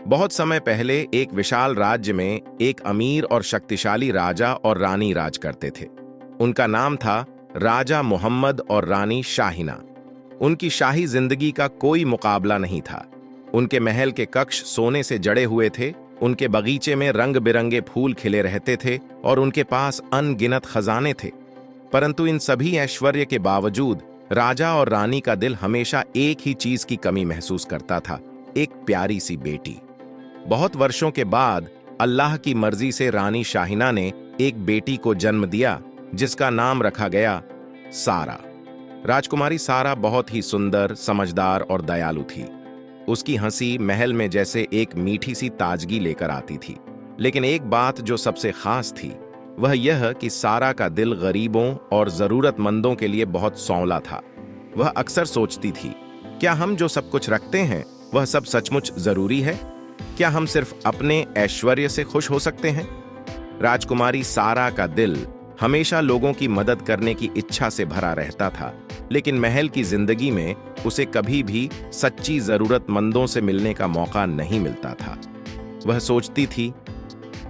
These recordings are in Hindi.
बहुत समय पहले एक विशाल राज्य में एक अमीर और शक्तिशाली राजा और रानी राज करते थे। उनका नाम था राजा मोहम्मद और रानी शाहिना। उनकी शाही जिंदगी का कोई मुकाबला नहीं था। उनके महल के कक्ष सोने से जड़े हुए थे, उनके बगीचे में रंग बिरंगे फूल खिले रहते थे और उनके पास अनगिनत खजाने थे। परंतु इन सभी ऐश्वर्य के बावजूद राजा और रानी का दिल हमेशा एक ही चीज की कमी महसूस करता था, एक प्यारी सी बेटी। बहुत वर्षों के बाद अल्लाह की मर्जी से रानी शाहिना ने एक बेटी को जन्म दिया, जिसका नाम रखा गया सारा। राजकुमारी सारा बहुत ही सुंदर, समझदार और दयालु थी। उसकी हंसी महल में जैसे एक मीठी सी ताजगी लेकर आती थी। लेकिन एक बात जो सबसे खास थी वह यह कि सारा का दिल गरीबों और जरूरतमंदों के लिए बहुत सौंला था। वह अक्सर सोचती थी, क्या हम जो सब कुछ रखते हैं वह सब सचमुच जरूरी है? क्या हम सिर्फ अपने ऐश्वर्य से खुश हो सकते हैं? राजकुमारी सारा का दिल हमेशा लोगों की मदद करने की इच्छा से भरा रहता था, लेकिन महल की जिंदगी में उसे कभी भी सच्ची जरूरतमंदों से मिलने का मौका नहीं मिलता था। वह सोचती थी,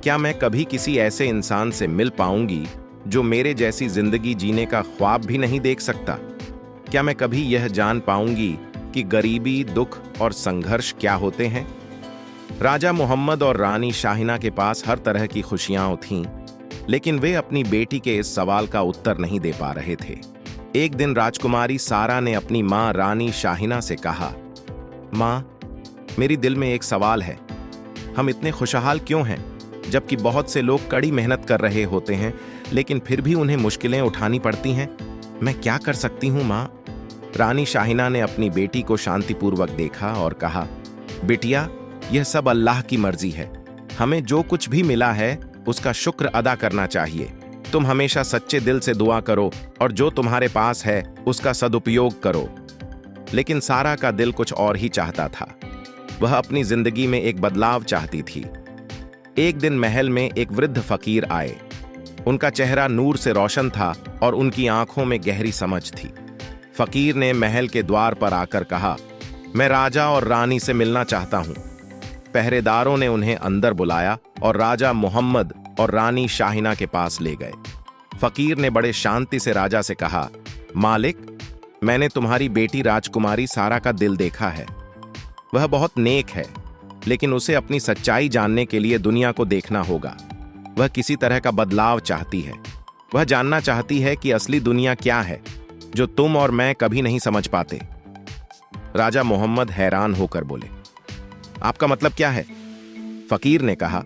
क्या मैं कभी किसी ऐसे इंसान से मिल पाऊंगी जो मेरे जैसी जिंदगी जीने का ख्वाब भी नहीं देख सकता? क्या मैं कभी यह जान पाऊंगी कि गरीबी, दुख और संघर्ष क्या होते हैं? राजा मोहम्मद और रानी शाहिना के पास हर तरह की खुशियां थीं, लेकिन वे अपनी बेटी के इस सवाल का उत्तर नहीं दे पा रहे थे। एक दिन राजकुमारी सारा ने अपनी मां रानी शाहिना से कहा, मां, मेरी दिल में एक सवाल है। हम इतने खुशहाल क्यों हैं, जबकि बहुत से लोग कड़ी मेहनत कर रहे होते हैं, लेकिन फिर भी उन्हें मुश्किलें उठानी पड़ती हैं? मैं क्या कर सकती हूं मां? रानी शाहिना ने अपनी बेटी को शांतिपूर्वक देखा और कहा, बिटिया, यह सब अल्लाह की मर्जी है। हमें जो कुछ भी मिला है उसका शुक्र अदा करना चाहिए। तुम हमेशा सच्चे दिल से दुआ करो और जो तुम्हारे पास है उसका सदुपयोग करो। लेकिन सारा का दिल कुछ और ही चाहता था। वह अपनी जिंदगी में एक बदलाव चाहती थी। एक दिन महल में एक वृद्ध फकीर आए। उनका चेहरा नूर से रोशन था और उनकी आंखों में गहरी समझ थी। फकीर ने महल के द्वार पर आकर कहा, मैं राजा और रानी से मिलना चाहता हूं। पहरेदारों ने उन्हें अंदर बुलाया और राजा मोहम्मद और रानी शाहिना के पास ले गए। फकीर ने बड़े शांति से राजा से कहा, मालिक, मैंने तुम्हारी बेटी राजकुमारी सारा का दिल देखा है। वह बहुत नेक है, लेकिन उसे अपनी सच्चाई जानने के लिए दुनिया को देखना होगा। वह किसी तरह का बदलाव चाहती है। वह जानना चाहती है कि असली दुनिया क्या है, जो तुम और मैं कभी नहीं समझ पाते। राजा मोहम्मद हैरान होकर बोले, आपका मतलब क्या है? फकीर ने कहा,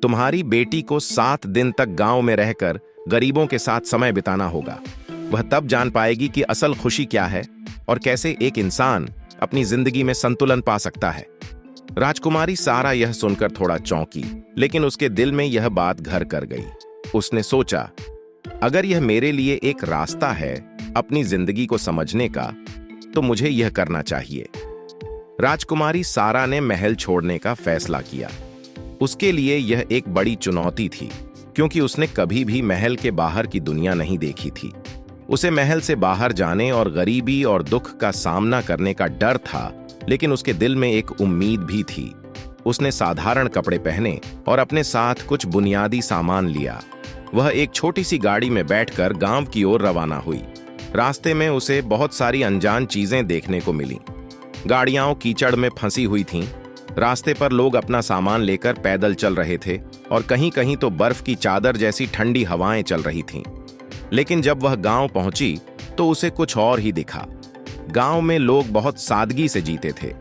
तुम्हारी बेटी को 7 दिन तक गांव में रहकर गरीबों के साथ समय बिताना होगा। वह तब जान पाएगी कि असल खुशी क्या है और कैसे एक इंसान अपनी जिंदगी में संतुलन पा सकता है। राजकुमारी सारा यह सुनकर थोड़ा चौंकी, लेकिन उसके दिल में यह बात घर कर गई। उसने सोचा, अगर यह मेरे लिए एक रास्ता है अपनी जिंदगी को समझने का, तो मुझे यह करना चाहिए। राजकुमारी सारा ने महल छोड़ने का फैसला किया। उसके लिए यह एक बड़ी चुनौती थी, क्योंकि उसने कभी भी महल के बाहर की दुनिया नहीं देखी थी। उसे महल से बाहर जाने और गरीबी और दुख का सामना करने का डर था, लेकिन उसके दिल में एक उम्मीद भी थी। उसने साधारण कपड़े पहने और अपने साथ कुछ बुनियादी सामान लिया। वह एक छोटी सी गाड़ी में बैठकर गांव की ओर रवाना हुई। रास्ते में उसे बहुत सारी अनजान चीजें देखने को मिलीं। गाड़ियां कीचड़ में फंसी हुई थीं। रास्ते पर लोग अपना सामान लेकर पैदल चल रहे थे और कहीं कहीं तो बर्फ की चादर जैसी ठंडी हवाएं चल रही थीं। लेकिन जब वह गांव पहुंची तो उसे कुछ और ही दिखा। गांव में लोग बहुत सादगी से जीते थे।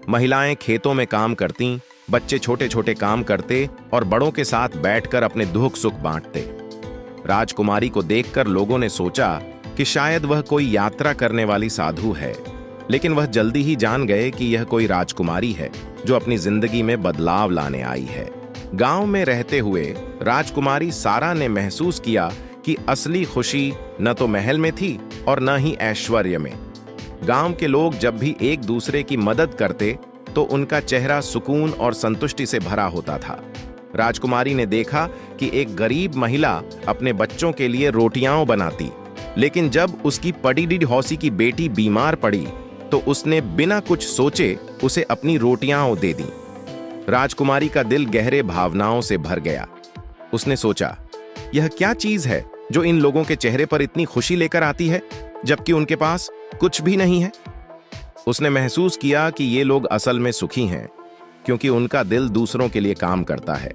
महिलाएं खेतों में काम करतीं, बच्चे छोटे छोटे काम करते और बड़ों के साथ बैठकर अपने दुख सुख बांटते। राजकुमारी को देखकर लोगों ने सोचा कि शायद वह कोई यात्रा करने वाली साधु है, लेकिन वह जल्दी ही जान गए कि यह कोई राजकुमारी है जो अपनी जिंदगी में बदलाव लाने आई है। गांव में रहते हुए राजकुमारी सारा ने महसूस किया कि असली खुशी न तो महल में थी और न ही ऐश्वर्य में। गांव के लोग जब भी एक दूसरे की मदद करते तो उनका चेहरा सुकून और संतुष्टि से भरा होता था। राजकुमारी ने देखा कि एक गरीब महिला अपने बच्चों के लिए रोटियां बनाती, लेकिन जब उसकी पड़ी हौसी की बेटी बीमार पड़ी तो उसने बिना कुछ सोचे उसे अपनी रोटियां दे दी। राजकुमारी का दिल गहरे भावनाओं से भर गया। उसने सोचा, यह क्या चीज है जो इन लोगों के चेहरे पर इतनी खुशी लेकर आती है, जबकि उनके पास कुछ भी नहीं है। उसने महसूस किया कि ये लोग असल में सुखी हैं, क्योंकि उनका दिल दूसरों के लिए काम करता है।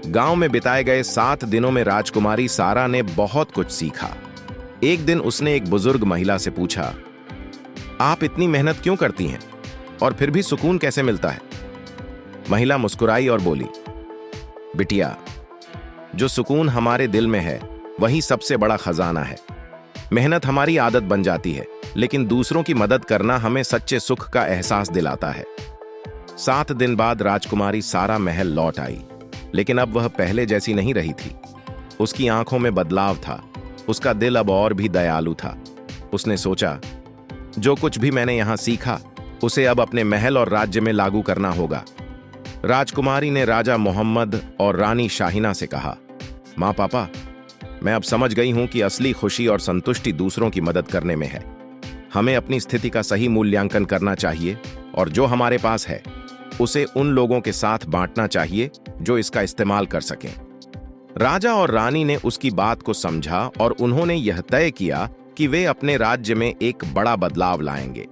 गांव में बिताए गए 7 दिनों में राजकुमारी सारा ने बहुत कुछ सीखा। एक दिन उसने एक बुजुर्ग महिला से पूछा, आप इतनी मेहनत क्यों करती हैं और फिर भी सुकून कैसे मिलता है? महिला मुस्कुराई और बोली, बिटिया, जो सुकून हमारे दिल में है वही सबसे बड़ा खजाना है। मेहनत हमारी आदत बन जाती है, लेकिन दूसरों की मदद करना हमें सच्चे सुख का एहसास दिलाता है। 7 दिन बाद राजकुमारी सारा महल लौट आई, लेकिन अब वह पहले जैसी नहीं रही थी। उसकी आंखों में बदलाव था, उसका दिल अब और भी दयालु था। उसने सोचा, जो कुछ भी मैंने यहां सीखा उसे अब अपने महल और राज्य में लागू करना होगा। राजकुमारी ने राजा मोहम्मद और रानी शाहिना से कहा, माँ पापा, मैं अब समझ गई हूं कि असली खुशी और संतुष्टि दूसरों की मदद करने में है। हमें अपनी स्थिति का सही मूल्यांकन करना चाहिए और जो हमारे पास है उसे उन लोगों के साथ बांटना चाहिए जो इसका इस्तेमाल कर सकें। राजा और रानी ने उसकी बात को समझा और उन्होंने यह तय किया कि वे अपने राज्य में एक बड़ा बदलाव लाएंगे।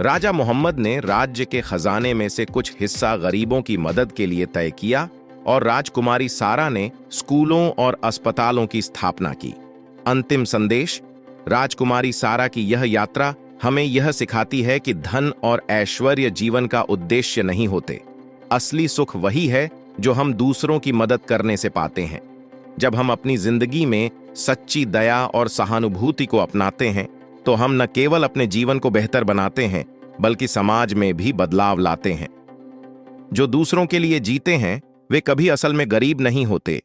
राजा मोहम्मद ने राज्य के खजाने में से कुछ हिस्सा गरीबों की मदद के लिए तय किया और राजकुमारी सारा ने स्कूलों और अस्पतालों की स्थापना की। अंतिम संदेश, राजकुमारी सारा की यह यात्रा हमें यह सिखाती है कि धन और ऐश्वर्य जीवन का उद्देश्य नहीं होते। असली सुख वही है जो हम दूसरों की मदद करने से पाते हैं। जब हम अपनी जिंदगी में सच्ची दया और सहानुभूति को अपनाते हैं तो हम न केवल अपने जीवन को बेहतर बनाते हैं, बल्कि समाज में भी बदलाव लाते हैं। जो दूसरों के लिए जीते हैं वे कभी असल में गरीब नहीं होते,